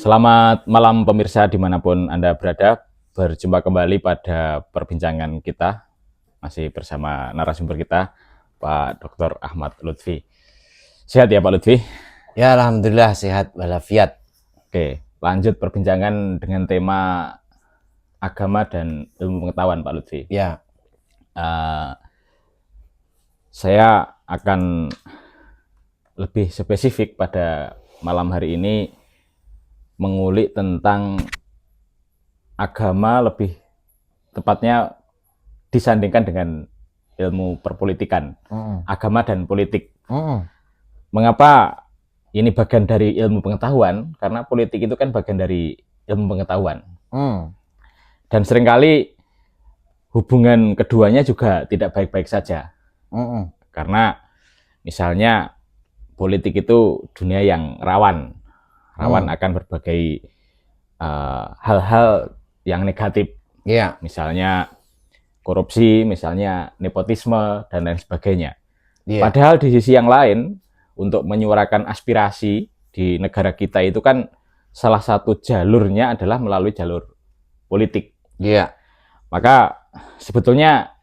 Selamat malam pemirsa dimanapun Anda berada. Berjumpa kembali pada perbincangan kita. Masih bersama narasumber kita, Pak Dr. Ahmad Lutfi. Sehat ya Pak Lutfi? Ya, alhamdulillah sehat walafiat. Oke, lanjut perbincangan dengan tema agama dan ilmu pengetahuan Pak Lutfi. Ya. Saya akan lebih spesifik pada malam hari ini mengulik tentang agama, lebih tepatnya disandingkan dengan ilmu perpolitikan, agama dan politik. Mengapa ini bagian dari ilmu pengetahuan? Karena politik itu kan bagian dari ilmu pengetahuan. Dan seringkali hubungan keduanya juga tidak baik-baik saja. Karena misalnya politik itu dunia yang rawan akan berbagai hal-hal yang negatif. Ya. Misalnya korupsi, misalnya nepotisme, dan lain sebagainya. Ya. Padahal di sisi yang lain, untuk menyuarakan aspirasi di negara kita itu kan salah satu jalurnya adalah melalui jalur politik. Ya. Maka sebetulnya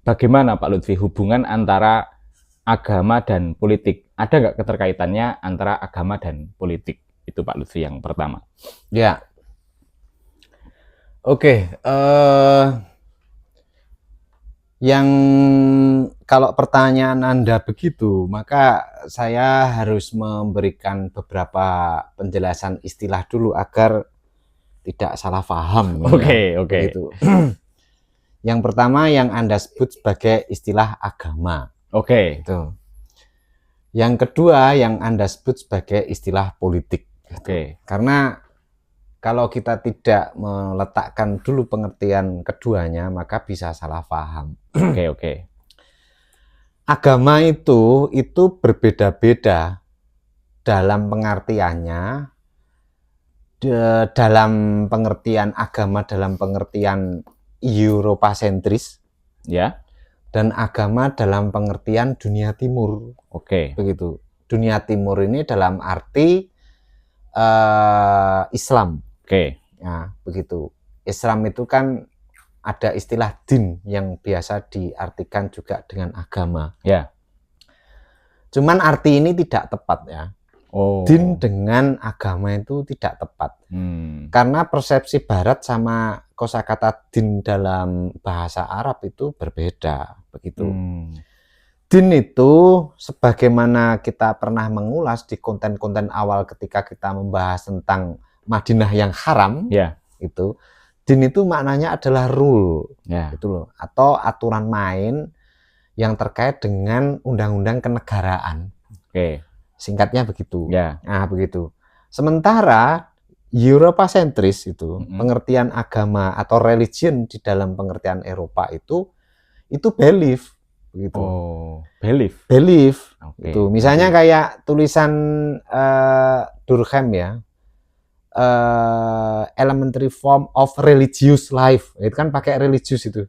bagaimana Pak Lutfi hubungan antara agama dan politik? Ada nggak keterkaitannya antara agama dan politik? Itu Pak Lutfi yang pertama. Ya. Oke. Yang kalau pertanyaan Anda begitu, maka saya harus memberikan beberapa penjelasan istilah dulu agar tidak salah paham. Oke. Begitu. Yang pertama yang Anda sebut sebagai istilah agama. Oke. Itu. Yang kedua yang Anda sebut sebagai istilah politik. Oke. Karena kalau kita tidak meletakkan dulu pengertian keduanya, maka bisa salah paham. Oke. Agama itu berbeda-beda dalam pengertiannya, dalam pengertian agama, dalam pengertian Eropa-sentris, ya, dan agama dalam pengertian dunia timur. Oke. Begitu. Dunia timur ini dalam arti Islam. Oke. Ya, begitu. Islam itu kan ada istilah din yang biasa diartikan juga dengan agama. Ya. Cuman arti ini tidak tepat ya. Din dengan agama itu tidak tepat. Karena persepsi Barat sama kosakata din dalam bahasa Arab itu berbeda. Begitu. Din itu sebagaimana kita pernah mengulas di konten-konten awal ketika kita membahas tentang Madinah yang haram, itu din itu maknanya adalah rule, gitu loh, atau aturan main yang terkait dengan undang-undang kenegaraan. Singkatnya begitu. Nah, begitu. Sementara Eropa-sentris itu pengertian agama atau religion di dalam pengertian Eropa itu belief, begitu. Belief. Itu misalnya kayak tulisan Durkheim ya. Elementary form of religious life, itu kan pakai religious itu,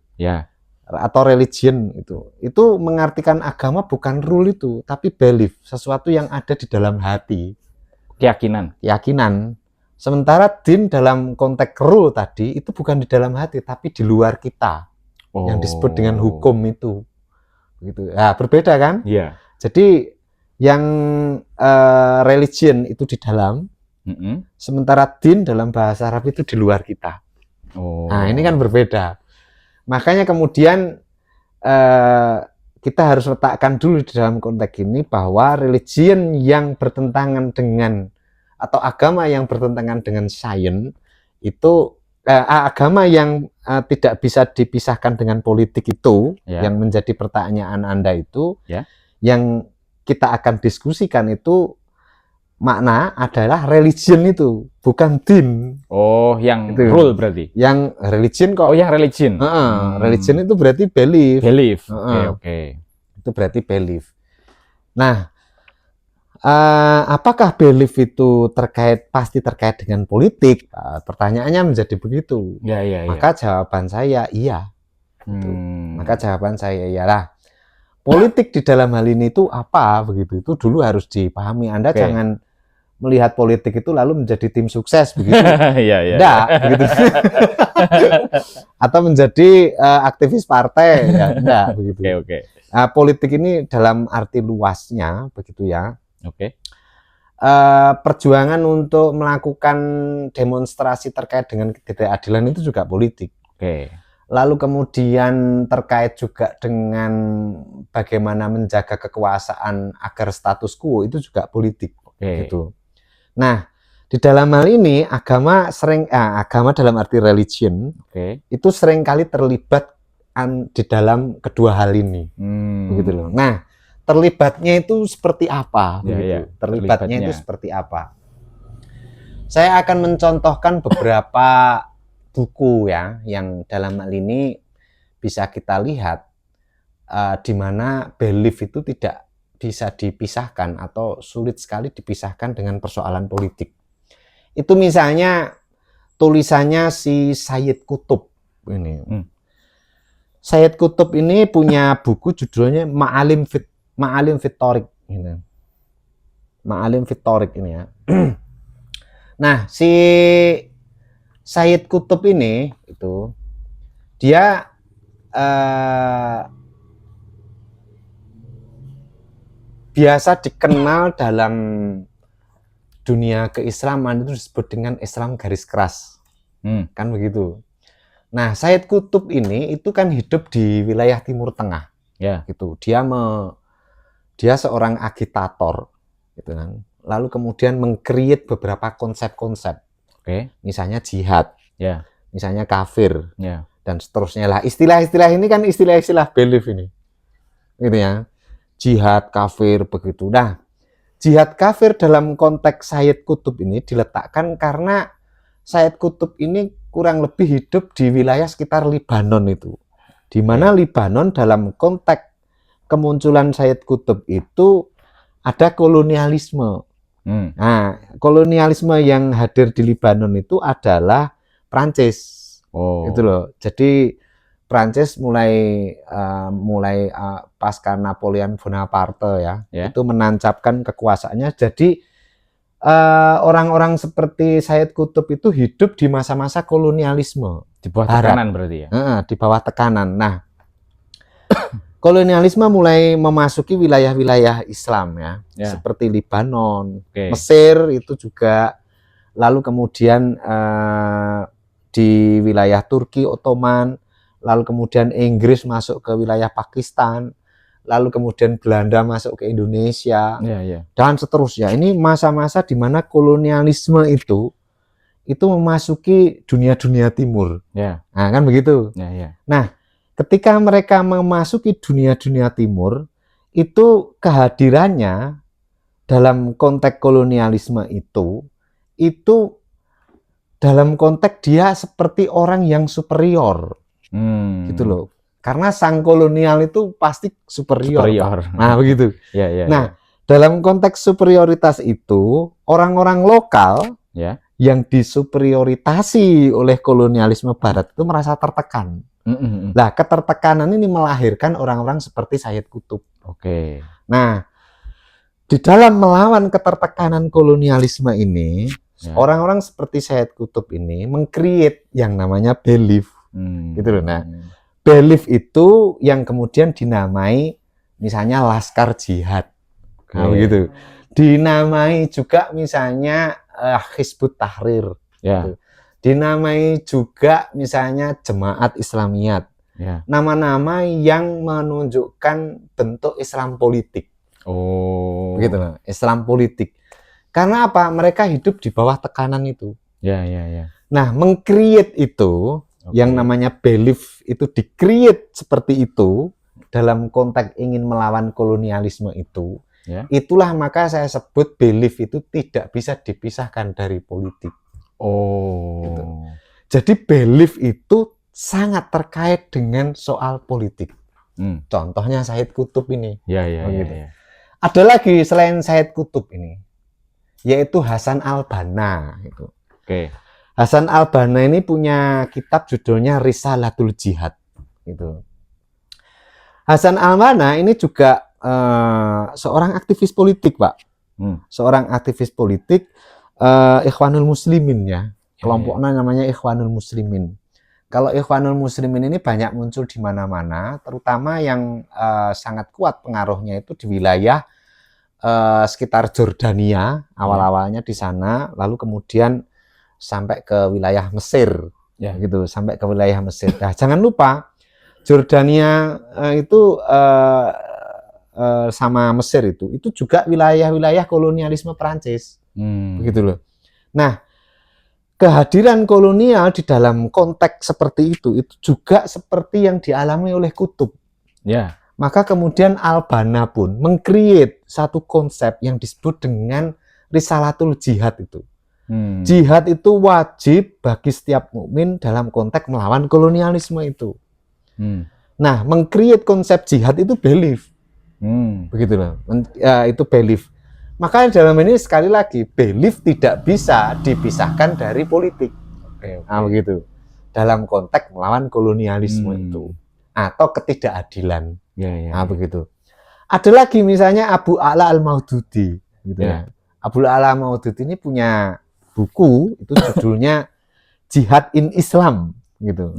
atau religion itu mengartikan agama bukan rule itu, tapi belief, sesuatu yang ada di dalam hati, keyakinan. Sementara din dalam konteks rule tadi itu bukan di dalam hati, tapi di luar kita, yang disebut dengan hukum itu, begitu. Nah, berbeda kan? Jadi yang religion itu di dalam. Sementara din dalam bahasa Arab itu di luar kita. Nah, ini kan berbeda. Makanya kemudian kita harus letakkan dulu di dalam konteks ini bahwa religion yang bertentangan dengan atau agama yang bertentangan dengan sains itu agama yang tidak bisa dipisahkan dengan politik itu, yang menjadi pertanyaan Anda itu, yang kita akan diskusikan itu makna adalah religion itu, bukan din. Yang itu. Rule berarti. Yang religion kok. Yang religion. Religion itu berarti belief. Oke. Itu berarti belief. Nah, apakah belief itu pasti terkait dengan politik? Pertanyaannya menjadi begitu. Maka jawaban saya iya. Maka jawaban saya iyalah. Politik di dalam hal ini itu apa, begitu? Itu dulu harus dipahami. Anda jangan melihat politik itu lalu menjadi tim sukses begitu. Iya. Enggak, begitu. Atau menjadi aktivis partai, ya enggak begitu. Oke. Nah, politik ini dalam arti luasnya begitu ya. Oke. Perjuangan untuk melakukan demonstrasi terkait dengan ketidakadilan itu juga politik. Oke. Lalu kemudian terkait juga dengan bagaimana menjaga kekuasaan agar status quo itu juga politik. Gitu. Nah, di dalam hal ini agama dalam arti religion itu sering kali terlibat di dalam kedua hal ini, begitu loh. Nah, terlibatnya itu seperti apa? Terlibatnya itu seperti apa? Saya akan mencontohkan beberapa buku ya, yang dalam hal ini bisa kita lihat di mana belief itu tidak bisa dipisahkan atau sulit sekali dipisahkan dengan persoalan politik. Itu misalnya tulisannya si Sayyid Qutb ini. Sayyid Qutb ini punya buku judulnya Ma'alim fit Thoriq gitu. Ma'alim fit Thoriq ini ya. Nah, si Sayyid Qutb ini itu dia biasa dikenal dalam dunia keislaman itu disebut dengan Islam garis keras, kan begitu. Nah, Sayyid Qutb ini itu kan hidup di wilayah Timur Tengah, gitu. Dia seorang agitator, gitu kan. Lalu kemudian meng-create beberapa konsep-konsep, misalnya jihad, misalnya kafir, dan seterusnya lah. Istilah-istilah ini kan istilah-istilah belief ini, gitu ya. Jihad, kafir, begitu. Nah, jihad kafir dalam konteks Sayyid Qutb ini diletakkan karena Sayyid Qutb ini kurang lebih hidup di wilayah sekitar Libanon itu. Di mana Libanon dalam konteks kemunculan Sayyid Qutb itu ada kolonialisme. Nah, kolonialisme yang hadir di Libanon itu adalah Prancis. Gitu loh. Jadi Prancis mulai pasca Napoleon Bonaparte itu menancapkan kekuasaannya. Jadi orang-orang seperti Sayyid Qutb itu hidup di masa-masa kolonialisme. Di bawah tekanan berarti ya? Di bawah tekanan. Nah, kolonialisme mulai memasuki wilayah-wilayah Islam seperti Libanon, Mesir itu juga, lalu kemudian di wilayah Turki Ottoman, lalu kemudian Inggris masuk ke wilayah Pakistan, lalu kemudian Belanda masuk ke Indonesia, dan seterusnya. Ini masa-masa di mana kolonialisme itu memasuki dunia-dunia timur. Nah, kan begitu. Nah, ketika mereka memasuki dunia-dunia timur, itu kehadirannya dalam konteks kolonialisme itu dalam konteks dia seperti orang yang superior. Gitu loh. Karena sang kolonial itu pasti superior. Nah, begitu. Nah, dalam konteks superioritas itu, orang-orang lokal yang disuperioritasasi oleh kolonialisme barat itu merasa tertekan. Nah, ketertekanan ini melahirkan orang-orang seperti Sayyid Qutb. Nah, di dalam melawan ketertekanan kolonialisme ini, orang-orang seperti Sayyid Qutb ini meng-create yang namanya belief. Gitu loh. Nah, belief itu yang kemudian dinamai misalnya Laskar Jihad. Nah, begitu. Dinamai juga misalnya Hizbut Tahrir. Gitu. Dinamai juga misalnya Jemaat Islamiyat. Nama-nama yang menunjukkan bentuk Islam politik. Begitu loh, Islam politik. Karena apa? Mereka hidup di bawah tekanan itu. Nah, meng-create itu yang namanya belief itu di-create seperti itu dalam konteks ingin melawan kolonialisme itu. Itulah maka saya sebut belief itu tidak bisa dipisahkan dari politik. Gitu. Jadi belief itu sangat terkait dengan soal politik. Contohnya Sayyid Qutb ini. Ada lagi selain Sayyid Qutb ini, yaitu Hasan al-Banna. Gitu. Hasan al-Banna ini punya kitab judulnya Risalatul Jihad. Gitu. Hasan al-Banna ini juga seorang aktivis politik, Pak. seorang aktivis politik Ikhwanul Muslimin ya. Kelompoknya namanya Ikhwanul Muslimin. Kalau Ikhwanul Muslimin ini banyak muncul di mana-mana, terutama yang sangat kuat pengaruhnya itu di wilayah sekitar Jordania, awal-awalnya di sana, lalu kemudian sampai ke wilayah Mesir, gitu, sampai ke wilayah Mesir. Nah, jangan lupa Jordania itu sama Mesir itu juga wilayah-wilayah kolonialisme Perancis, begitu loh. Nah, kehadiran kolonial di dalam konteks seperti itu juga seperti yang dialami oleh Kutub. Ya. Maka kemudian Al-Banna pun meng-create satu konsep yang disebut dengan Risalatul Jihad itu. Jihad itu wajib bagi setiap mukmin dalam konteks melawan kolonialisme itu. Nah, meng-create konsep jihad itu belief. Begitu loh. Itu belief. Makanya dalam ini sekali lagi, belief tidak bisa dipisahkan dari politik. Nah, begitu. Dalam konteks melawan kolonialisme itu. Atau ketidakadilan. Nah, begitu. Ada lagi misalnya Abu A'la Al-Maududi. Gitu ya. Abu A'la Al-Maududi ini punya buku, itu judulnya Jihad in Islam. Gitu.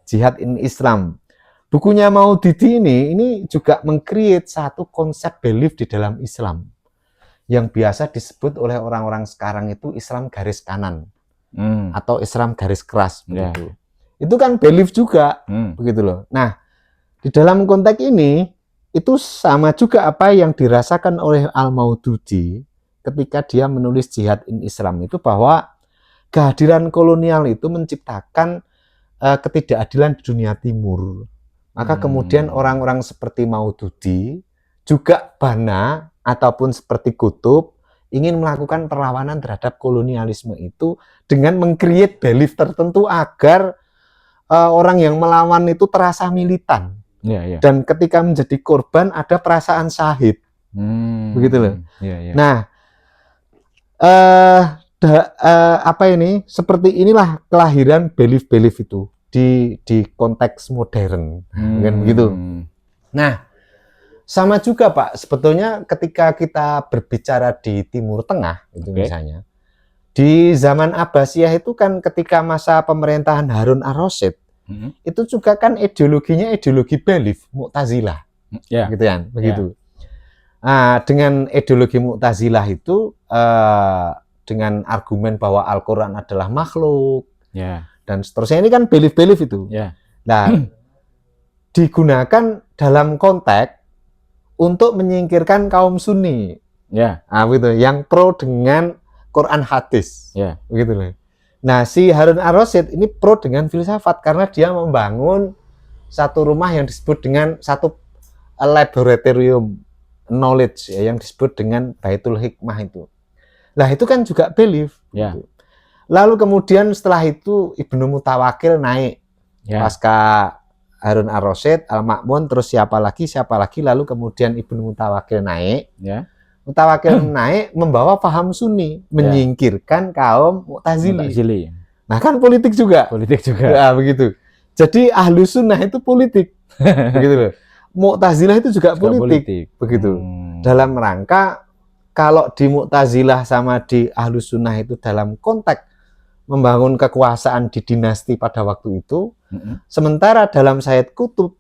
Jihad in Islam. Bukunya Maududi ini juga meng-create satu konsep belief di dalam Islam. Yang biasa disebut oleh orang-orang sekarang itu Islam garis kanan atau Islam garis keras begitu. Itu kan belief juga begitu loh. Nah, di dalam konteks ini itu sama juga apa yang dirasakan oleh Al-Maududi ketika dia menulis Jihad in Islam itu, bahwa kehadiran kolonial itu menciptakan ketidakadilan di dunia timur. Maka kemudian orang-orang seperti Maududi, juga Banna ataupun seperti Kutub ingin melakukan perlawanan terhadap kolonialisme itu dengan meng-create belief tertentu agar orang yang melawan itu terasa militan. Dan ketika menjadi korban ada perasaan syahid. Begitu loh. Nah, apa ini? Seperti inilah kelahiran belief-belief itu di konteks modern. Kan begitu. Nah, sama juga Pak, sebetulnya ketika kita berbicara di Timur Tengah, itu misalnya, di zaman Abbasiyah itu kan ketika masa pemerintahan Harun ar-Rasyid, itu juga kan ideologinya ideologi belief, Mu'tazilah, gitu kan, begitu. Nah, dengan ideologi Mu'tazilah itu, dengan argumen bahwa Al-Quran adalah makhluk, dan seterusnya, ini kan belief-belief itu. Nah, digunakan dalam konteks untuk menyingkirkan kaum Sunni, begitu, yang pro dengan Quran hadis, begitu loh. Nah, si Harun ar-Rasyid ini pro dengan filsafat karena dia membangun satu rumah yang disebut dengan satu laboratorium knowledge, yang disebut dengan Baitul Hikmah itu. Nah, itu kan juga belief. Gitu. Lalu kemudian setelah itu Ibnu Mutawakil naik, pasca Harun ar-Rasyid, Al-Ma'mun, terus siapa lagi, lalu kemudian Ibnu Mutawakil naik. Mutawakil naik membawa paham Sunni, menyingkirkan kaum Mu'tazili. Nah, kan politik juga. Ya, begitu. Jadi ahlu sunnah itu politik. Begitu loh. Mu'tazilah itu juga politik. Begitu. Dalam rangka kalau di Mu'tazilah sama di ahlu sunnah itu dalam konteks membangun kekuasaan di dinasti pada waktu itu, sementara dalam Sayyid Qutb,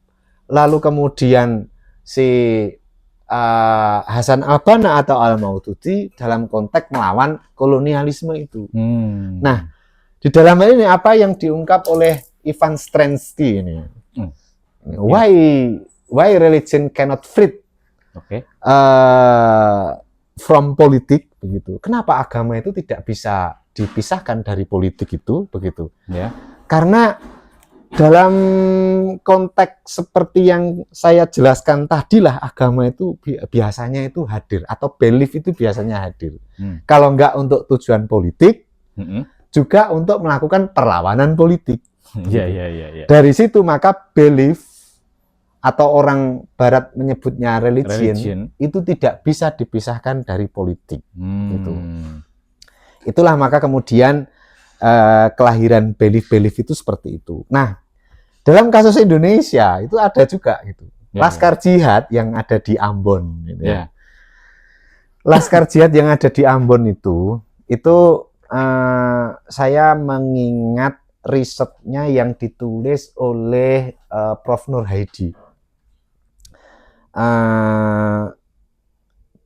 lalu kemudian si Hasan al-Banna atau Al-Maududi dalam konteks melawan kolonialisme itu. Nah, di dalam hal ini apa yang diungkap oleh Ivan Stransky ini? Why religion cannot free from politik, begitu. Kenapa agama itu tidak bisa dipisahkan dari politik itu, begitu. Karena dalam konteks seperti yang saya jelaskan tadilah, agama itu biasanya itu hadir, atau belief itu biasanya hadir. Kalau enggak untuk tujuan politik, juga untuk melakukan perlawanan politik. Dari situ maka belief, atau orang Barat menyebutnya religion, itu tidak bisa dipisahkan dari politik. Gitu. Itulah maka kemudian kelahiran belief-belief itu seperti itu. Nah, dalam kasus Indonesia itu ada juga gitu. Laskar Jihad yang ada di Ambon gitu. Laskar Jihad yang ada di Ambon itu saya mengingat risetnya yang ditulis oleh Prof. Nur Haidi.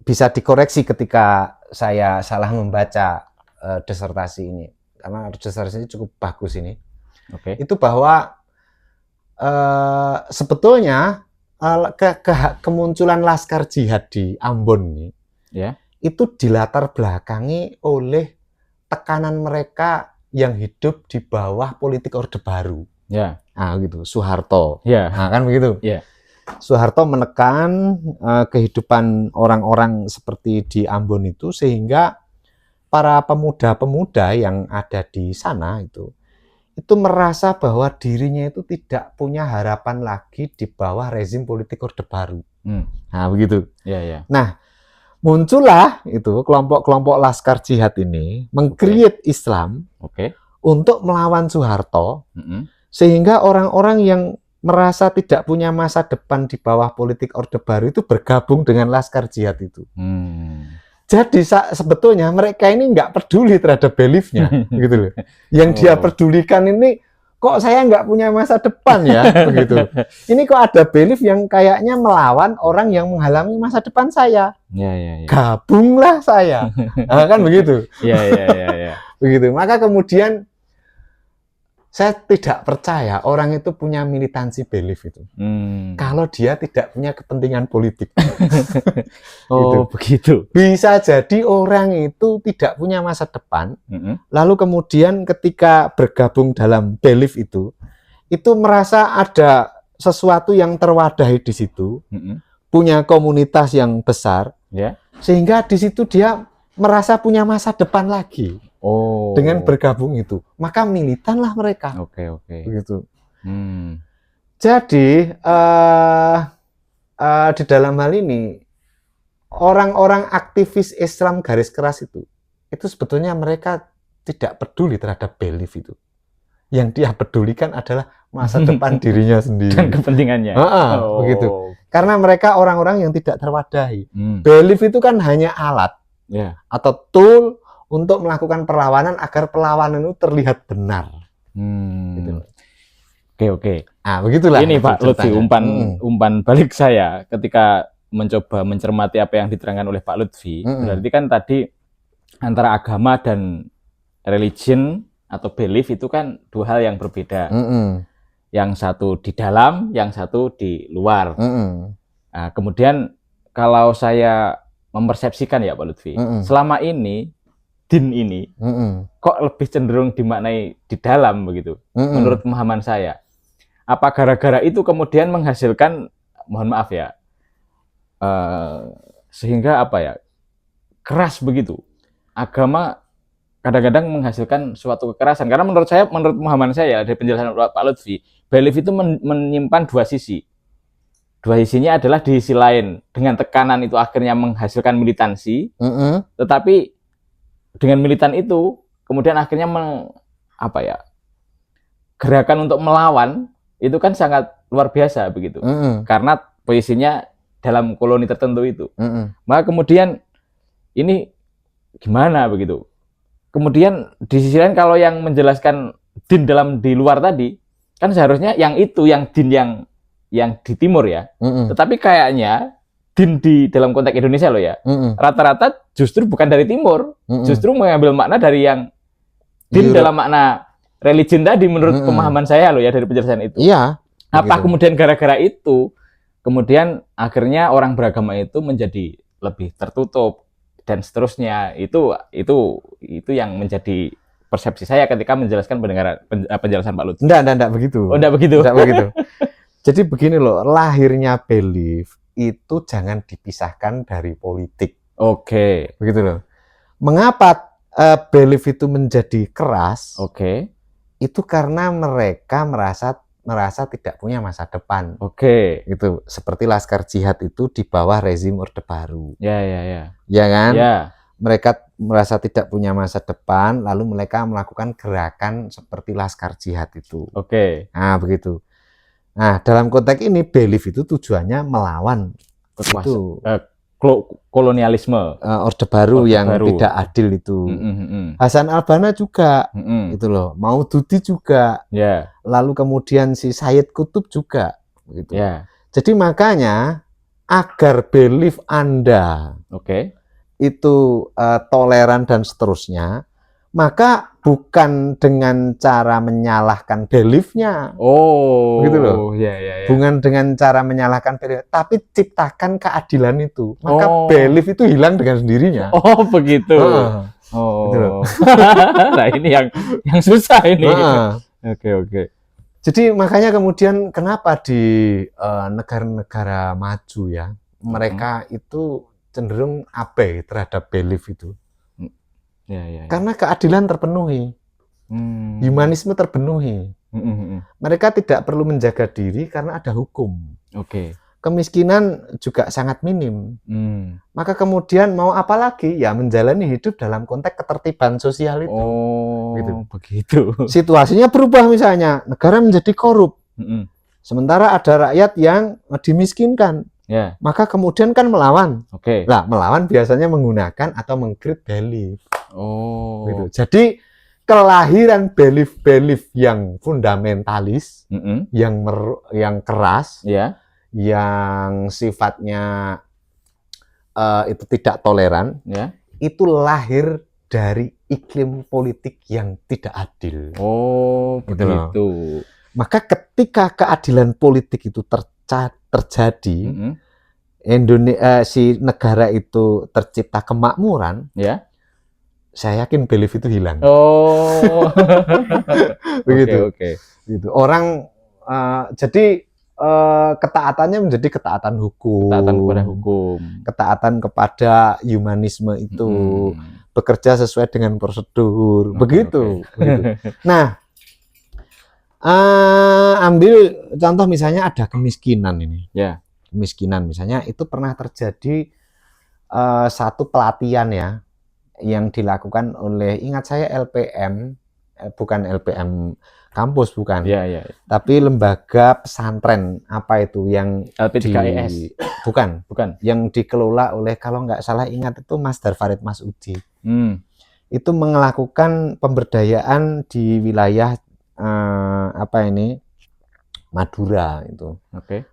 Bisa dikoreksi ketika saya salah membaca disertasi ini, karena disertasi ini cukup bagus ini. Itu bahwa sebetulnya kemunculan Laskar Jihad di Ambon ini itu dilatar belakangi oleh tekanan mereka yang hidup di bawah politik Orde Baru. Nah, gitu, Soeharto. Nah, kan begitu. Soeharto menekan kehidupan orang-orang seperti di Ambon itu, sehingga para pemuda-pemuda yang ada di sana itu merasa bahwa dirinya itu tidak punya harapan lagi di bawah rezim politik Orde Baru. Nah, begitu. Nah, muncullah itu kelompok-kelompok Laskar Jihad ini meng-create Islam untuk melawan Soeharto, sehingga orang-orang yang merasa tidak punya masa depan di bawah politik Orde Baru itu bergabung dengan Laskar Jihad itu. Jadi sebetulnya mereka ini nggak peduli terhadap beliefnya, gitu loh. Yang dia pedulikan ini, kok saya nggak punya masa depan ya, begitu. Ini kok ada belief yang kayaknya melawan orang yang menghalangi masa depan saya. Gabunglah saya, nah, kan begitu. Begitu. Maka kemudian saya tidak percaya orang itu punya militansi belief itu. Kalau dia tidak punya kepentingan politik. Begitu. Bisa jadi orang itu tidak punya masa depan, lalu kemudian ketika bergabung dalam belief itu merasa ada sesuatu yang terwadahi di situ, punya komunitas yang besar, sehingga di situ dia merasa punya masa depan lagi. Dengan bergabung itu, maka militanlah mereka. Begitu. Jadi di dalam hal ini orang-orang aktivis Islam garis keras itu sebetulnya mereka tidak peduli terhadap belief itu. Yang dia pedulikan adalah masa depan dirinya sendiri dan kepentingannya. Begitu. Karena mereka orang-orang yang tidak terwadahi. Belief itu kan hanya alat atau tool untuk melakukan perlawanan agar perlawanan itu terlihat benar. Gitu. Oke. Ah, begitulah. Ini Pak Lutfi, umpan balik saya ketika mencoba mencermati apa yang diterangkan oleh Pak Lutfi. Berarti kan tadi antara agama dan religion atau belief itu kan dua hal yang berbeda. Yang satu di dalam, yang satu di luar. Nah, kemudian kalau saya mempersepsikan ya Pak Lutfi, selama ini din ini kok lebih cenderung dimaknai di dalam begitu, menurut pemahaman saya. Apa gara-gara itu kemudian menghasilkan, mohon maaf ya, sehingga apa ya, keras begitu. Agama kadang-kadang menghasilkan suatu kekerasan. Karena menurut saya, menurut pemahaman saya dari penjelasan Pak Lutfi, belief itu menyimpan dua sisi. Dua sisinya adalah di sisi lain, dengan tekanan itu akhirnya menghasilkan militansi, tetapi dengan militan itu kemudian akhirnya gerakan untuk melawan itu kan sangat luar biasa begitu. Karena posisinya dalam koloni tertentu itu. Maka kemudian ini gimana begitu. Kemudian di sisi lain kalau yang menjelaskan din di luar tadi kan seharusnya yang itu, yang din yang di timur ya. Tetapi kayaknya din di dalam konteks Indonesia loh ya, rata-rata justru bukan dari timur, justru mengambil makna dari yang din dalam makna religion tadi menurut pemahaman saya loh ya dari penjelasan itu. Apa kemudian gara-gara itu kemudian akhirnya orang beragama itu menjadi lebih tertutup dan seterusnya, itu yang menjadi persepsi saya ketika menjelaskan penjelasan Pak Lutfi. Enggak begitu. Enggak begitu. Enggak begitu. Jadi begini loh, lahirnya belief itu jangan dipisahkan dari politik. Begitu loh. Mengapa belief itu menjadi keras? Itu karena mereka merasa tidak punya masa depan. Gitu. Seperti Laskar Jihad itu di bawah rezim Orde Baru. Ya kan? Mereka merasa tidak punya masa depan, lalu mereka melakukan gerakan seperti Laskar Jihad itu. Nah, begitu. Nah, dalam konteks ini belief itu tujuannya melawan kolonialisme, orde baru yang tidak adil itu. Hasan al-Banna juga, itu loh. Maududi juga. Lalu kemudian si Sayyid Qutb juga, gitu. Jadi makanya agar belief Anda, itu toleran dan seterusnya, maka bukan dengan cara menyalahkan beliefnya, gitu loh. Bukan dengan cara menyalahkan belief, tapi ciptakan keadilan itu, maka belief itu hilang dengan sendirinya. Begitu. Gitu loh. Nah ini yang susah ini. Oke. Jadi makanya kemudian kenapa di negara-negara maju ya, mereka itu cenderung abai terhadap belief itu. Karena keadilan terpenuhi, humanisme terpenuhi. Mereka tidak perlu menjaga diri karena ada hukum. Kemiskinan juga sangat minim. Maka kemudian mau apa lagi? Ya menjalani hidup dalam konteks ketertiban sosial itu. Begitu. Situasinya berubah, misalnya negara menjadi korup. Sementara ada rakyat yang dimiskinkan. Maka kemudian kan melawan. Nah, melawan biasanya menggunakan atau meng-create belief. Gitu. Jadi kelahiran belief yang fundamentalis, yang keras, yang sifatnya itu tidak toleran, itu lahir dari iklim politik yang tidak adil. Begitu. Maka ketika keadilan politik itu terjadi, si negara itu tercipta kemakmuran, saya yakin belief itu hilang. Begitu. Gitu. Orang jadi ketaatannya menjadi ketaatan hukum. Ketaatan kepada hukum. Ketaatan kepada humanisme itu. Bekerja sesuai dengan prosedur. Begitu. Nah, ambil contoh misalnya ada kemiskinan ini. Kemiskinan misalnya itu pernah terjadi satu pelatihan ya, yang dilakukan oleh, ingat saya LPM, bukan LPM kampus, bukan, tapi lembaga pesantren apa itu yang LP3IS, bukan, yang dikelola oleh, kalau nggak salah ingat itu Mas Darfarid Masudi. Itu melakukan pemberdayaan di wilayah Madura itu,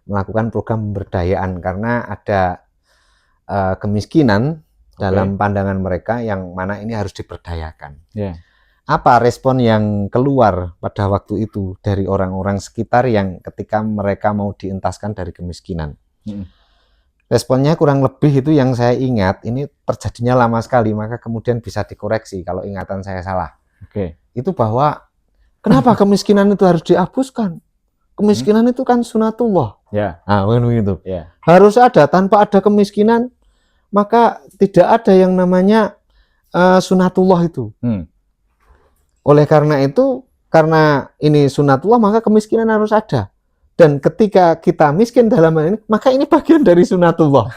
melakukan program pemberdayaan karena ada kemiskinan dalam pandangan mereka, yang mana ini harus diberdayakan. Apa respon yang keluar pada waktu itu dari orang-orang sekitar yang ketika mereka mau dientaskan dari kemiskinan? Responnya kurang lebih itu yang saya ingat, ini terjadinya lama sekali, maka kemudian bisa dikoreksi kalau ingatan saya salah. Itu bahwa kenapa kemiskinan itu harus dihapuskan? Kemiskinan itu kan sunatullah. Nah, begitu. Harus ada, tanpa ada kemiskinan maka tidak ada yang namanya sunatullah itu. Oleh karena itu, karena ini sunatullah, maka kemiskinan harus ada. Dan ketika kita miskin dalam hal ini, maka ini bagian dari sunatullah.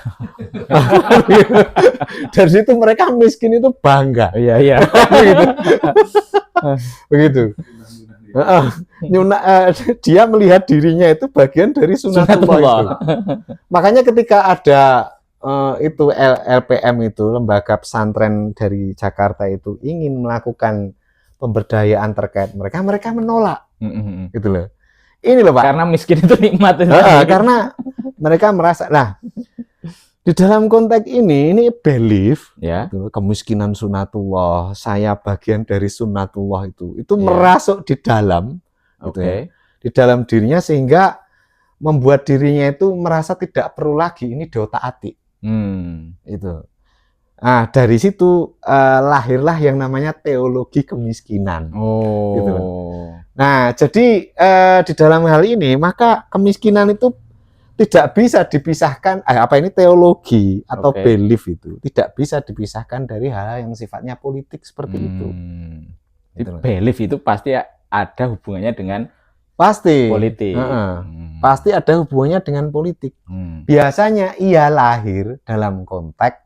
Dari situ mereka miskin itu bangga. Begitu. Dia melihat dirinya itu bagian dari sunatullah. Itu. Makanya ketika ada itu LPM itu, lembaga pesantren dari Jakarta itu ingin melakukan pemberdayaan terkait mereka menolak. Gitu loh. Ini loh Pak. Karena miskin itu nikmat. Karena mereka merasa, nah di dalam konteks ini belief, gitu, kemiskinan sunatullah, saya bagian dari sunatullah itu merasuk di dalam, gitu ya, di dalam dirinya, sehingga membuat dirinya itu merasa tidak perlu lagi ini diotak-atik. Itu. Nah, dari situ lahirlah yang namanya teologi kemiskinan. Gitu. Nah, jadi di dalam hal ini maka kemiskinan itu tidak bisa dipisahkan, teologi atau belief itu tidak bisa dipisahkan dari hal yang sifatnya politik seperti itu. Gitu. Belief itu pasti ada hubungannya dengan politik. Pasti ada hubungannya dengan politik. Biasanya ia lahir dalam konteks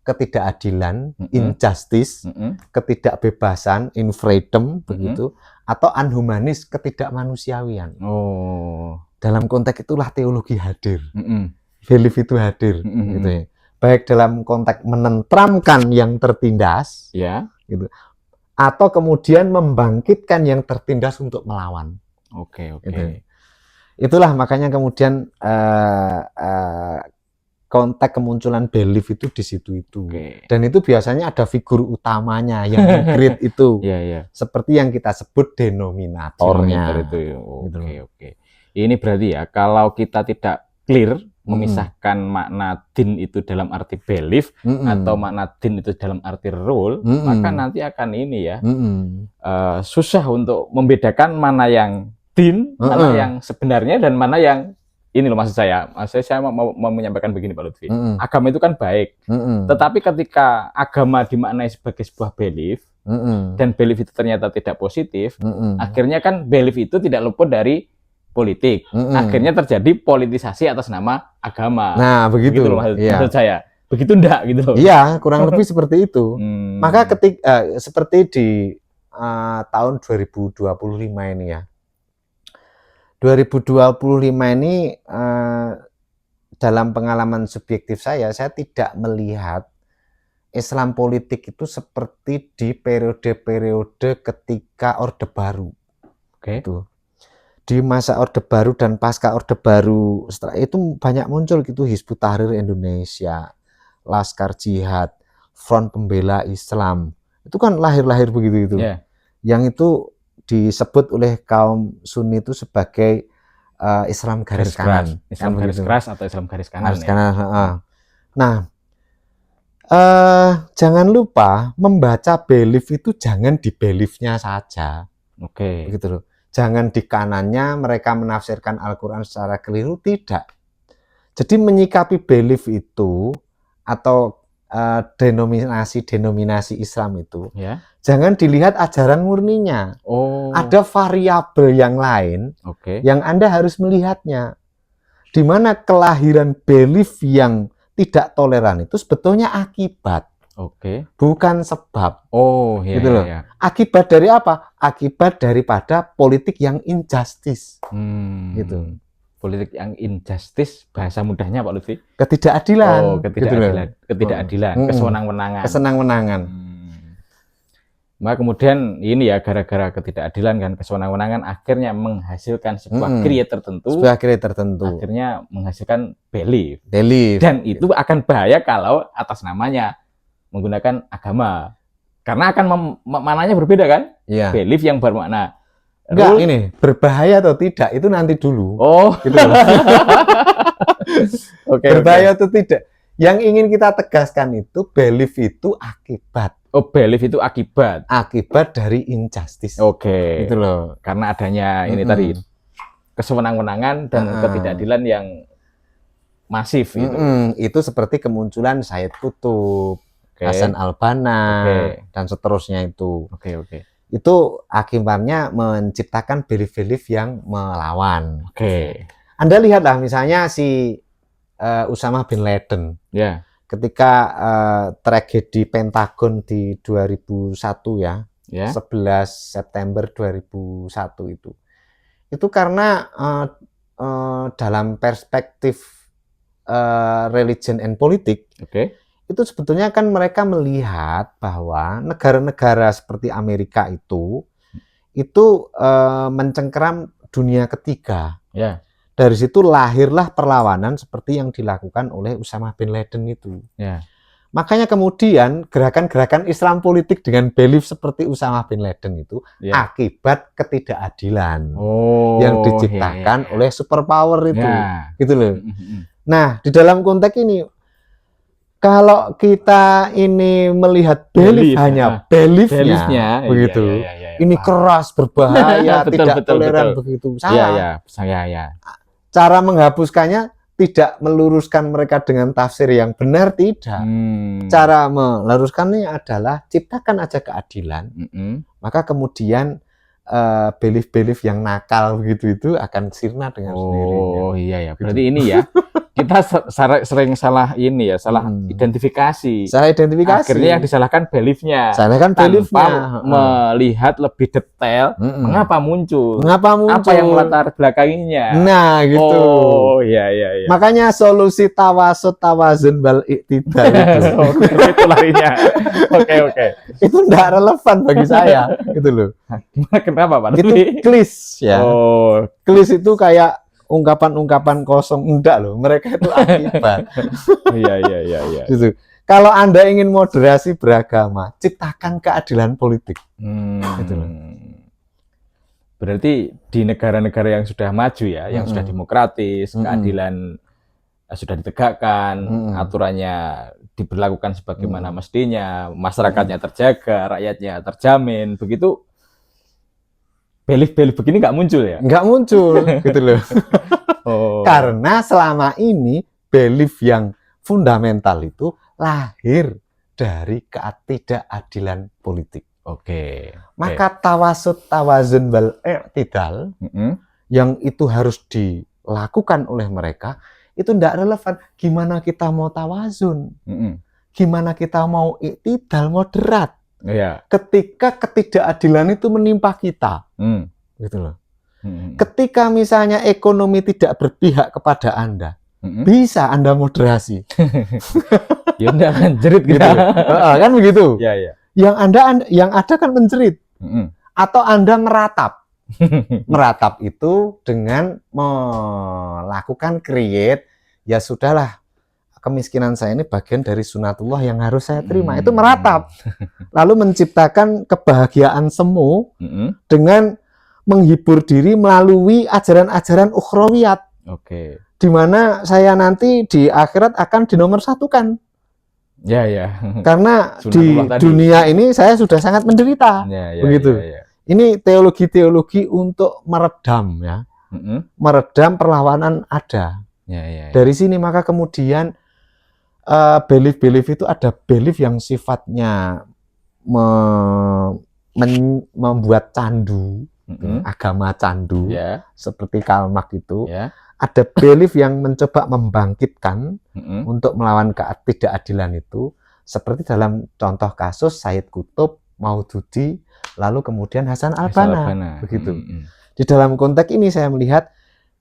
ketidakadilan, injustice, ketidakbebasan, infreedom, begitu, atau unhumanis, ketidakmanusiawian. Dalam konteks itulah teologi hadir. Belief itu hadir. Gitu ya. baik dalam konteks menenteramkan yang tertindas, ya, gitu, atau kemudian membangkitkan yang tertindas untuk melawan. Oke. Gitu. Itulah makanya kemudian konteks kemunculan belief itu di situ itu. Dan itu biasanya ada figur utamanya yang meng-create itu. Seperti yang kita sebut denominatornya. Oke. Ini berarti ya, kalau kita tidak clear memisahkan makna din itu dalam arti belief atau makna din itu dalam arti rule, maka nanti akan ini ya, susah untuk membedakan mana yang din, mana yang sebenarnya dan mana yang ini loh maksud saya mau menyampaikan begini Pak Lutfi. Agama itu kan baik, tetapi ketika agama dimaknai sebagai sebuah belief dan belief itu ternyata tidak positif, akhirnya kan belief itu tidak luput dari politik. Akhirnya terjadi politisasi atas nama agama. Nah, begitu loh maksud saya. Begitu enggak gitu. Iya, kurang lebih seperti itu. Maka seperti di tahun 2025 ini ya. 2025 ini dalam pengalaman subjektif saya tidak melihat Islam politik itu seperti di periode-periode ketika Orde Baru. Itu. Di masa Orde Baru dan pasca Orde Baru setelah itu banyak muncul gitu Hizbut Tahrir Indonesia, Laskar Jihad, Front Pembela Islam. Itu kan lahir-lahir begitu itu. Yang itu disebut oleh kaum Sunni itu sebagai Islam garis kanan. Islam garis keras atau Islam garis kanan. Nah, jangan lupa membaca belief itu jangan di beliefnya saja. Begitu loh. Jangan di kanannya mereka menafsirkan Al-Quran secara keliru, tidak. Jadi menyikapi belief itu atau denominasi Islam itu, jangan dilihat ajaran murninya. Ada variabel yang lain yang Anda harus melihatnya. Di mana kelahiran belief yang tidak toleran itu sebetulnya akibat. Bukan sebab. Gitu loh. Akibat dari apa? Akibat daripada politik yang injustice. Gitu. Politik yang injustice, bahasa mudahnya Pak Lutfi? Ketidakadilan. Ketidakadilan, kesenang-wenangan. Kesenang-wenangan. Maka kemudian ini ya, gara-gara ketidakadilan kan, kesenang-wenangan akhirnya menghasilkan sebuah create tertentu. Akhirnya menghasilkan belief. Dan itu akan bahaya kalau atas namanya menggunakan agama. Karena akan maknanya berbeda kan? Belief yang bermakna enggak, ini berbahaya atau tidak itu nanti dulu. Gitu. Berbahaya atau tidak. Yang ingin kita tegaskan itu belief itu akibat. Belief itu akibat. Akibat dari injustice. Gitu loh. Karena adanya ini tadi kesenang-wenangan dan ketidakadilan yang masif gitu. Itu seperti kemunculan Sayyid Qutb, Hasan Al-Banna dan seterusnya itu. Itu akibatnya menciptakan belief-belief yang melawan. Anda lihatlah misalnya si Usama bin Laden. Ketika tragedi Pentagon di 2001 ya, 11 September 2001 itu. Itu karena dalam perspektif religion and politik, itu sebetulnya kan mereka melihat bahwa negara-negara seperti Amerika itu mencengkeram dunia ketiga. Dari situ lahirlah perlawanan seperti yang dilakukan oleh Usama bin Laden itu. Makanya kemudian gerakan-gerakan Islam politik dengan belief seperti Usama bin Laden itu akibat ketidakadilan yang diciptakan oleh superpower itu. Gitu loh. Nah, di dalam konteks ini kalau kita ini melihat belief hanya beliefnya begitu, ini keras, berbahaya, tidak toleran begitu. Salah. Cara menghapuskannya tidak meluruskan mereka dengan tafsir yang benar, tidak. Cara meluruskannya adalah ciptakan aja keadilan, maka kemudian belief-belief yang nakal begitu itu akan sirna dengan sendirinya. Berarti ini ya. kita sering salah ini ya, salah identifikasi. Salah identifikasi. Akhirnya yang disalahkan belief-nya. Salahkan belief-nya. Melihat lebih detail, mengapa muncul? Apa yang melatar belakanginya? Nah, gitu. Oh, iya. Makanya solusi tawasud, tawazun, wal iktidal itu. Itu larinya. Oke. Itu enggak relevan bagi saya, gitu loh. Kenapa, Pak? Itu klis ya. Oh, klis itu kayak ungkapan-ungkapan kosong, enggak loh, mereka itu akibat. Iya. Gitu. Kalau Anda ingin moderasi beragama, ciptakan keadilan politik. Gitu loh. Berarti di negara-negara yang sudah maju ya, yang sudah demokratis, keadilan sudah ditegakkan, aturannya diberlakukan sebagaimana mestinya, masyarakatnya terjaga, rakyatnya terjamin, begitu belief begini nggak muncul ya? Nggak muncul, gitu loh. Karena selama ini belief yang fundamental itu lahir dari ketidakadilan politik. Oke. Maka tawasud, tawazun, wal i'tidal yang itu harus dilakukan oleh mereka itu tidak relevan. Gimana kita mau tawazun? Gimana kita mau i'tidal, moderat? Iya. Ketika ketidakadilan itu menimpa kita, gitu loh. Ketika misalnya ekonomi tidak berpihak kepada Anda, bisa Anda moderasi. Ya enggak menjerit gitu. Kan begitu. Iya. Yang ada kan menjerit. Atau Anda meratap. Meratap itu dengan melakukan create, ya sudahlah, kemiskinan saya ini bagian dari sunatullah yang harus saya terima. Itu meratap. Lalu menciptakan kebahagiaan semu dengan menghibur diri melalui ajaran-ajaran ukhrawiyat. Oke. Di mana saya nanti di akhirat akan dinomorsatukan. Ya. Karena di dunia ini saya sudah sangat menderita. Begitu. Ya. Ini teologi-teologi untuk meredam ya. Meredam perlawanan ada. Ya. Dari sini maka kemudian belief itu ada belief yang sifatnya membuat candu, agama candu, seperti Karl Marx itu. Ada belief yang mencoba membangkitkan untuk melawan ketidakadilan itu, seperti dalam contoh kasus Sayyid Qutb, Maududi, lalu kemudian Hasan al-Banna. Begitu. Di dalam konteks ini saya melihat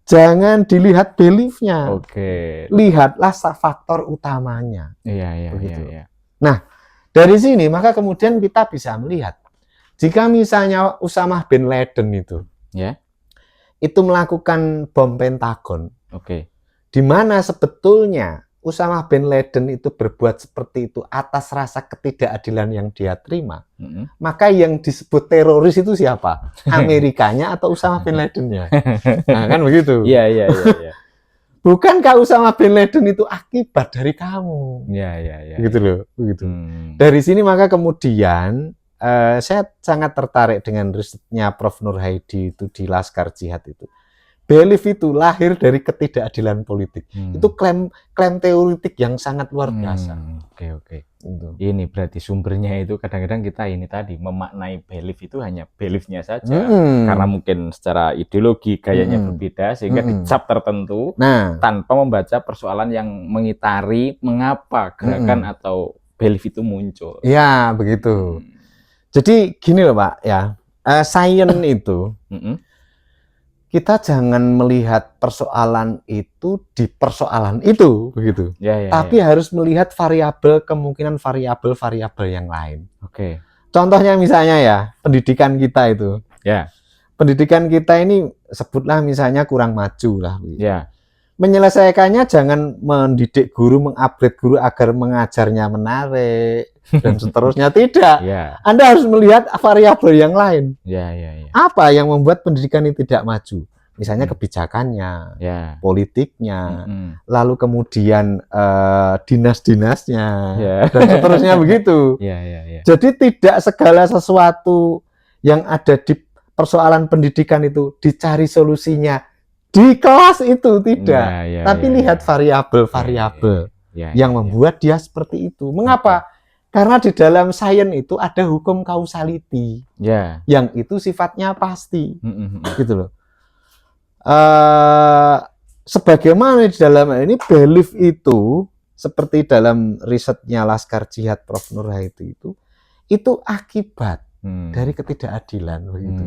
jangan dilihat beliefnya. Lihatlah faktor utamanya. Iya. Nah, dari sini maka kemudian kita bisa melihat jika misalnya Usamah bin Laden itu melakukan bom Pentagon. Di mana sebetulnya Usamah bin Laden itu berbuat seperti itu atas rasa ketidakadilan yang dia terima. Maka yang disebut teroris itu siapa? Amerikanya atau Usamah bin Ladennya? Nah, kan begitu. Iya. Bukankah Usamah bin Laden itu akibat dari kamu? Iya. Gitu loh, begitu. Dari sini maka kemudian saya sangat tertarik dengan risetnya Prof. Nur Haidi itu di Laskar Jihad itu. Belief itu lahir dari ketidakadilan politik. Itu klaim teoritik yang sangat luar biasa. Oke. Ini berarti sumbernya itu kadang-kadang kita ini tadi memaknai belief itu hanya beliefnya saja. Karena mungkin secara ideologi gayanya berbeda sehingga dicap tertentu tanpa membaca persoalan yang mengitari mengapa gerakan atau belief itu muncul. Ya, begitu. Jadi gini loh Pak ya, sains itu kita jangan melihat persoalan itu di persoalan itu begitu. Tapi harus melihat kemungkinan variabel yang lain. Contohnya misalnya ya pendidikan kita itu. Pendidikan kita ini sebutlah misalnya kurang maju lah. Menyelesaikannya jangan mendidik guru, mengupgrade guru agar mengajarnya menarik dan seterusnya, tidak. Anda harus melihat variabel yang lain. Apa yang membuat pendidikan ini tidak maju? Misalnya kebijakannya, politiknya, lalu kemudian dinas-dinasnya, dan seterusnya begitu. Jadi tidak segala sesuatu yang ada di persoalan pendidikan itu dicari solusinya di kelas itu, tidak. Tapi lihat variabel-variabel yang membuat dia seperti itu. Mengapa? Karena di dalam sains itu ada hukum causality, yang itu sifatnya pasti, gitu loh. sebagaimana di dalam ini belief itu seperti dalam risetnya Laskar Jihad Prof. Nur Hayati itu akibat dari ketidakadilan begitu.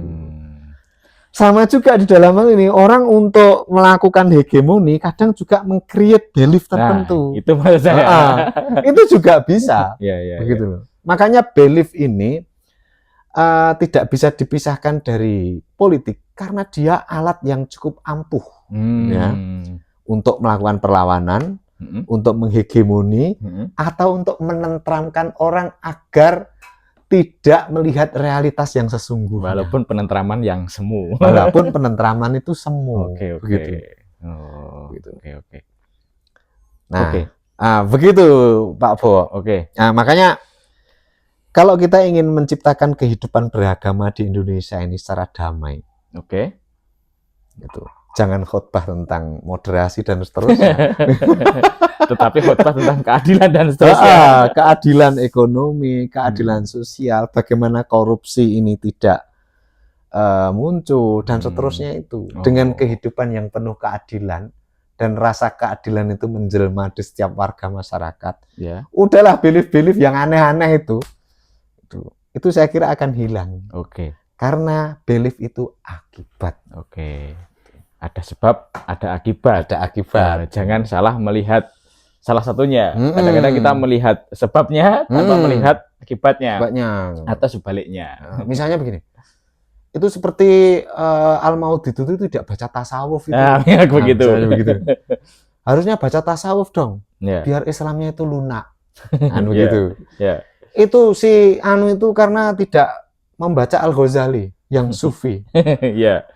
Sama juga di dalam hal ini orang untuk melakukan hegemoni kadang juga meng-create belief tertentu. Nah, itu maksud saya. Itu juga bisa. Begitu loh. Makanya belief ini tidak bisa dipisahkan dari politik karena dia alat yang cukup ampuh ya untuk melakukan perlawanan, untuk menghegemoni atau untuk menenteramkan orang agar tidak melihat realitas yang sesungguhnya. Walaupun penentraman yang semu. Walaupun penentraman itu semu. Begitu. Oke. Nah, begitu Pak Bo. Nah, makanya kalau kita ingin menciptakan kehidupan beragama di Indonesia ini secara damai, gitu. Jangan khotbah tentang moderasi dan seterusnya. Tetapi khotbah tentang keadilan dan seterusnya. Keadilan ekonomi, keadilan sosial, bagaimana korupsi ini tidak muncul dan seterusnya itu. Dengan kehidupan yang penuh keadilan dan rasa keadilan itu menjelma di setiap warga masyarakat. Udahlah belief-belief yang aneh-aneh itu saya kira akan hilang. Karena belief itu akibat. Ada sebab, ada akibat. Jangan salah melihat salah satunya. Kadang-kadang kita melihat sebabnya tanpa melihat akibatnya. Atau sebaliknya. Misalnya begini. Itu seperti Al-Maudid itu tidak baca tasawuf itu. Begitu. Harusnya baca tasawuf dong. Biar Islamnya itu lunak. Begitu. Itu si itu karena tidak membaca Al-Ghazali yang sufi.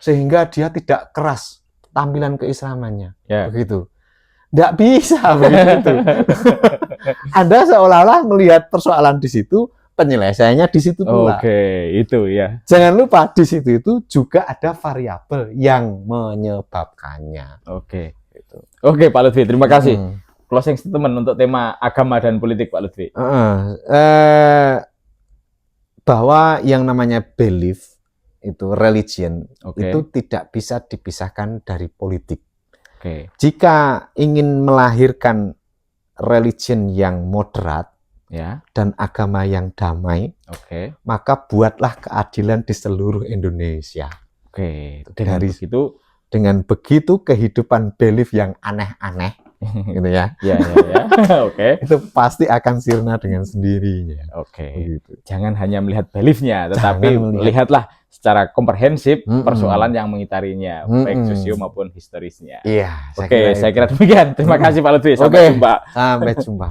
Sehingga dia tidak keras tampilan keislamannya. Begitu. Nggak bisa begitu. Anda seolah-olah melihat persoalan di situ, penyelesaiannya di situ pula. Itu ya. Jangan lupa di situ itu juga ada variabel yang menyebabkannya. Pak Lutfi, terima kasih. Closing statement untuk tema agama dan politik, Pak Lutfi. Bahwa yang namanya belief itu religion itu tidak bisa dipisahkan dari politik. Jika ingin melahirkan religion yang moderat dan agama yang damai, maka buatlah keadilan di seluruh Indonesia. Dengan begitu kehidupan belief yang aneh-aneh gitu ya. Itu pasti akan sirna dengan sendirinya. Gitu. Jangan hanya melihat beliefnya, tetapi lihatlah secara komprehensif persoalan yang mengitarinya, baik sosio maupun historisnya. Saya kira demikian. Terima kasih Pak Lutfi. Sampai jumpa.